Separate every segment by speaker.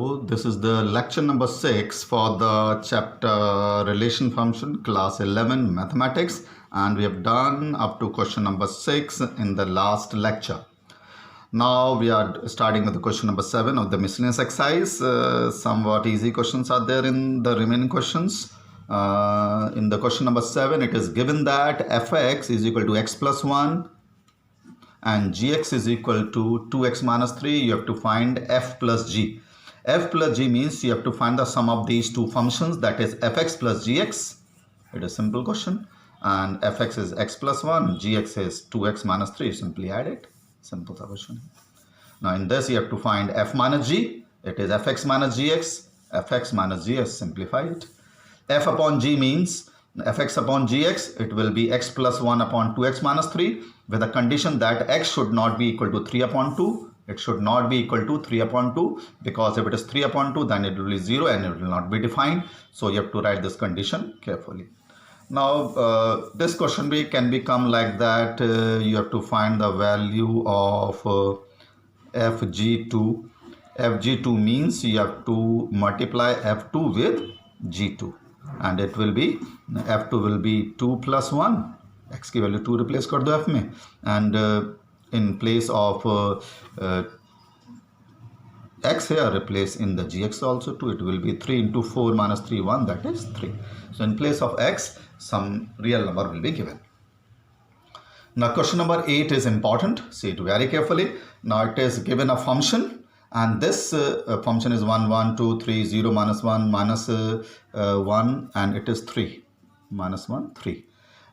Speaker 1: So this is the lecture number 6 for the chapter relation function, class 11 mathematics, and we have done up to question number 6 in the last lecture. Now we are starting with the question number 7 of the miscellaneous exercise. Somewhat easy questions are there in the remaining questions. In the question number 7, it is given that fx is equal to x plus 1 and gx is equal to 2x minus 3. You have to find f plus g. F plus g means you have to find the sum of these two functions, that is fx plus gx. It is a simple question, and fx is x plus 1, gx is 2x minus 3. Simply add it. Simple question. Now in this you have to find f minus g. It is fx minus gx, fx minus gs. Simplify it. F upon g means fx upon gx. It will be x plus 1 upon 2x minus 3 with a condition that x should not be equal to 3 upon 2. It should not be equal to 3 upon 2, because if it is 3 upon 2 then it will be 0 and it will not be defined. So you have to write this condition carefully. Now this question can become like that. You have to find the value of fg2. fg2 means you have to multiply f2 with g2, and it will be f2 will be 2 plus 1. x की value 2 replace कर दो f में, and in place of x here replace in the gx also 2. It will be 3 into 4 minus 3 1, that is 3. So in place of x some real number will be given. Now question number 8 is important. See it very carefully. Now it is given a function, and this function is 1 1 2 3 0 minus 1 minus 1, and it is 3 minus 1 3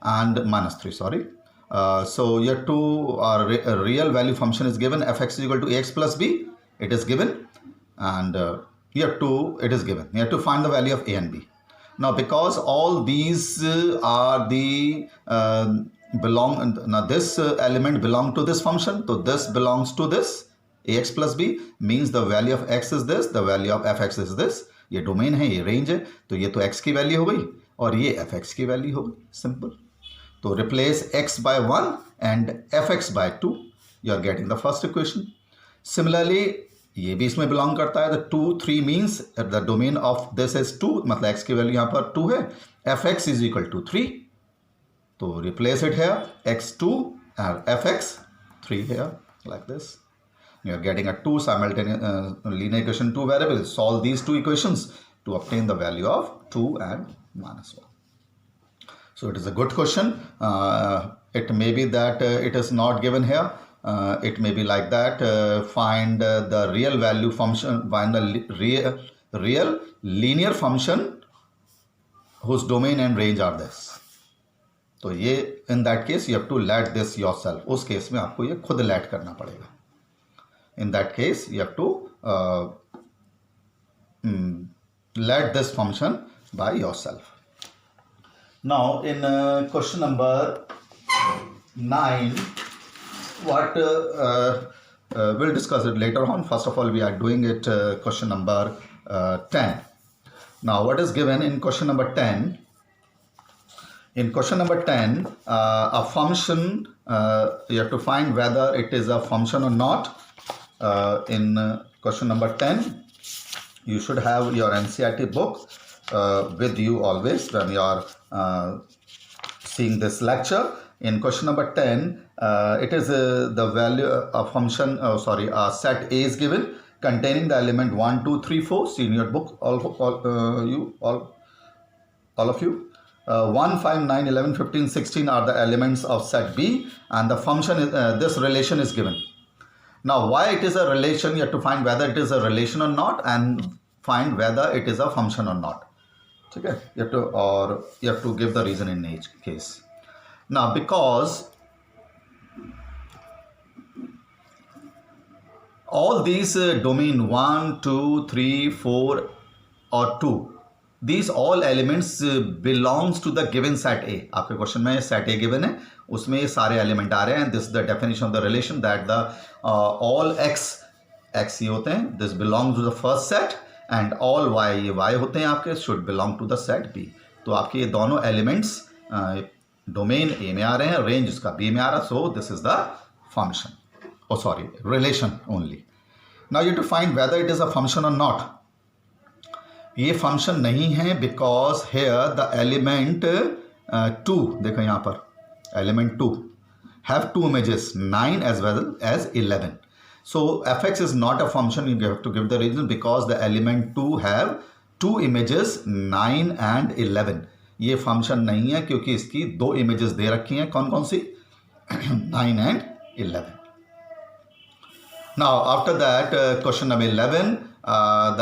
Speaker 1: and minus 3, sorry. So here two a real value function is given. Fx is equal to ax plus b. It is given, and here two it is given. You have to find the value of a and b. Now because all these are the now this element belong to this function, so this belongs to this. ax plus b means the value of x is this, the value of fx is this. ये domain है, ये range है, तो ये तो x की value हो गई और ये fx की वैल्यू हो गई. सिंपल. तो replace x by 1 and fx by 2. You are getting the first equation. Similarly, ये भी इसमें belong करता है. The 2 3 means the domain of this is 2, मतलब x की वैल्यू यहाँ पर 2 है. fx is equal to 3. तो replace it here. x2 and fx 3 here, like this. You are getting a 2 simultaneous linear equation, 2 variables. Solve these two equations to obtain the value of 2 and minus 1. So it is a good question. It may be that it is not given here. It may be like that. Find the real value function, find the real linear function whose domain and range are this. तो ये in that case you have to let this yourself. उस case में आपको ये खुद let करना पड़ेगा. In that case you have to let this function by yourself. Now in question number 9, what we'll discuss it later on. First of all, we are doing it question number 10. Now what is given in question number 10? In question number 10, a function, you have to find whether it is a function or not. In question number 10, you should have your NCERT book with you always when you are seeing this lecture. In question number 10, it is the value of function, a set A is given containing the element 1 2 3 4. See in your book, all of you. 1 5 9 11 15 16 are the elements of set B, and the function is this relation is given. Now why it is a relation, you have to find whether it is a relation or not, and find whether it is a function or not. Okay, you have to give the reason in each case. Now because all these domain 1 2 3 4 or 2, these all elements belongs to the given set A. आपके question में set A given है, उसमें ये सारे element आ रहे हैं. This is the definition of the relation, that the all x ये होते हैं, this belongs to the first set, and all y ये y होते हैं आपके, should belong to the set B. तो आपके ये दोनों एलिमेंट्स डोमेन A में आ रहे हैं, रेंज इसका B में आ रहा है. So this is the function, relation only. Now you have to find whether it is a function or not. ये फंक्शन नहीं है बिकॉज हेयर द एलिमेंट 2, देखो यहाँ पर element 2 have two images 9 as well as 11. So fx is not a function. You have to give the reason because the element 2 have two images 9 and 11. ये function नहीं है क्योंकि इसकी दो images दे रखी हैं. कौन कौन सी? 9 and 11. Now after that question number 11,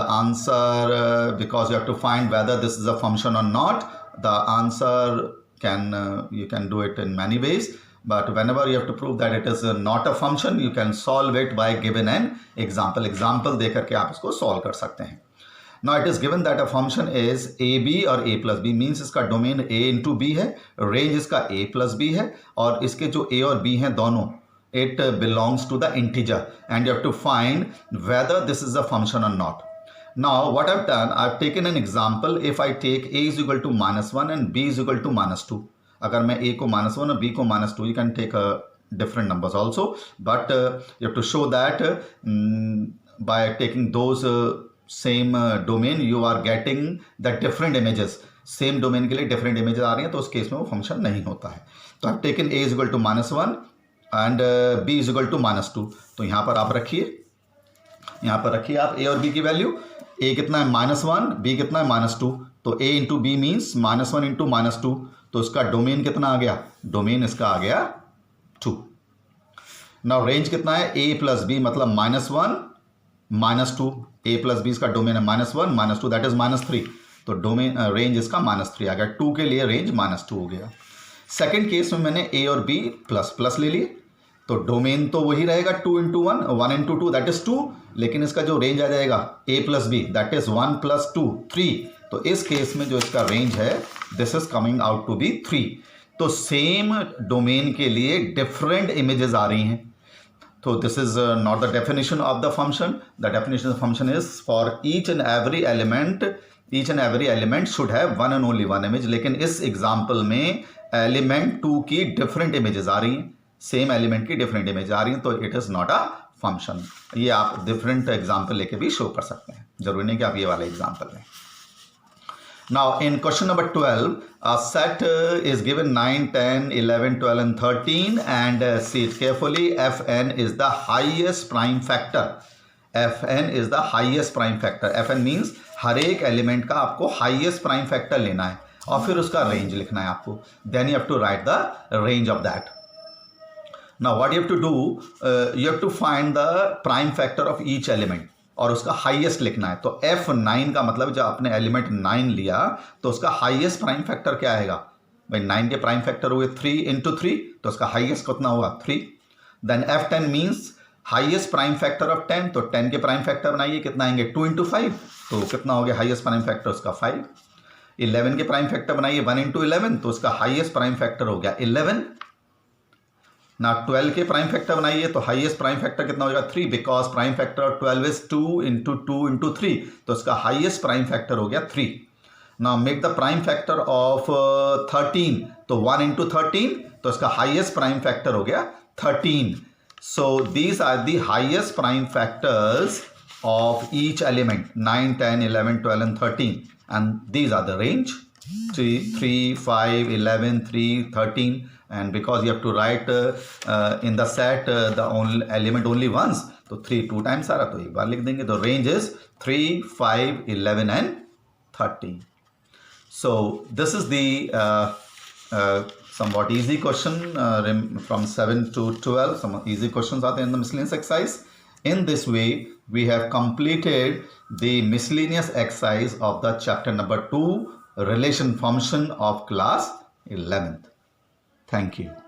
Speaker 1: the answer because you have to find whether this is a function or not. The answer can you can do it in many ways. But whenever you have to prove that it is not a function, you can solve it by given an example. Example दे करके आप इसको solve कर सकते हैं. Now it is given that a function is AB और A plus B means इसका domain A into B है, range इसका A plus B है और इसके जो A और B हैं दोनों it belongs to the integer and you have to find whether this is a function or not. Now what I've done, I've taken an example. If I take A is equal to -1 and B is equal to -2. अगर मैं A को -1 और B को -2, you can take different numbers also, but you have to show that by taking those same domain you are getting the different images. Same domain के लिए different images आ रही हैं तो उस केस में वो फंक्शन नहीं होता है. तो I taken A is equal to -1 and B is equal to -2. तो यहाँ पर आप रखिए, यहाँ पर रखिए आप A और B की वैल्यू. A कितना है -1, B कितना है -2. तो A into B means -1 into -2. तो इसका डोमेन कितना आ गया? डोमेन इसका आ गया 2. नाउ रेंज कितना है? A प्लस बी मतलब -1 -2. A प्लस बी इसका डोमेन है -1 -2 दैट इज -3. तो डोमेन रेंज इसका -3 आ गया. 2 के लिए रेंज -2 हो गया. सेकेंड केस में मैंने A और B प्लस प्लस ले लिए तो डोमेन तो वही रहेगा 2 इंटू 1 1 इंटू 2 दैट इज 2. लेकिन इसका जो रेंज आ जाएगा A plus B that is 1 plus 2 3. तो इस केस में जो इसका रेंज है this is coming out to be 3. तो सेम डोमेन के लिए डिफरेंट इमेजेस आ रही हैं. तो this is not the definition of the function. The definition of function is for each and every element should have one and only one image. लेकिन इस example में element 2 की different images आ रही हैं, same element की different image आ रही हैं. तो it is not a function. ये आप डिफरेंट एग्जाम्पल लेके भी शो कर सकते हैं, जरूरी नहीं कि आप ये वाला एग्जाम्पल लें. Now in question number 12, a set is given 9, 10, 11, 12 and 13 and see it carefully. Fn is the highest prime factor. Fn is the highest prime factor. Fn means हर एक एलिमेंट का आपको हाईएस्ट प्राइम फैक्टर लेना है और फिर उसका range लिखना है आपको. Then you have to write the range of that. Now what you have to do, you have to find the prime factor of each element और उसका हाईएस्ट लिखना है. तो F9 का मतलब जब आपने एलिमेंट 9 लिया तो उसका हाईएस्ट प्राइम फैक्टर क्या आएगा भाई? 9 के प्राइम फैक्टर हुए 3 इंटू 3 तो उसका हाईएस्ट कितना होगा? 3. Then F10 means highest prime factor of 10. तो 10 के प्राइम फैक्टर बनाइए, कितना आएंगे? 2 इंटू 5. तो कितना हो गया हाईएस्ट प्राइम फैक्टर उसका? 5. 11 के प्राइम फैक्टर बनाइए 1 इंटू 11 तो उसका हाईएस्ट प्राइम फैक्टर हो गया 11. ना 12 के प्राइम फैक्टर बनाइए तो हाईएस्ट प्राइम फैक्टर कितना हो जाएगा? 3 because prime factor of 12 is 2 into 3 तो उसका हाईएस्ट प्राइम फैक्टर हो गया 3. Now make the prime factor of 13 तो 1 इंटू 13 तो इसका हाईएस्ट प्राइम फैक्टर हो गया 13. So these are the highest prime factors of each element 9, 10, 11, 12 and 13 and these are the range 3, 5, 11, 3, 13. And because you have to write in the set the only element only once, तो 3 2 times आ रहा तो एक बार लिख देंगे. तो range is 3, 5, 11 and 13. So this is the somewhat easy question from 7 to 12. Some easy questions आते हैं in the miscellaneous exercise. In this way we have completed the miscellaneous exercise of the chapter number 2 relation function of class 11th. Thank you.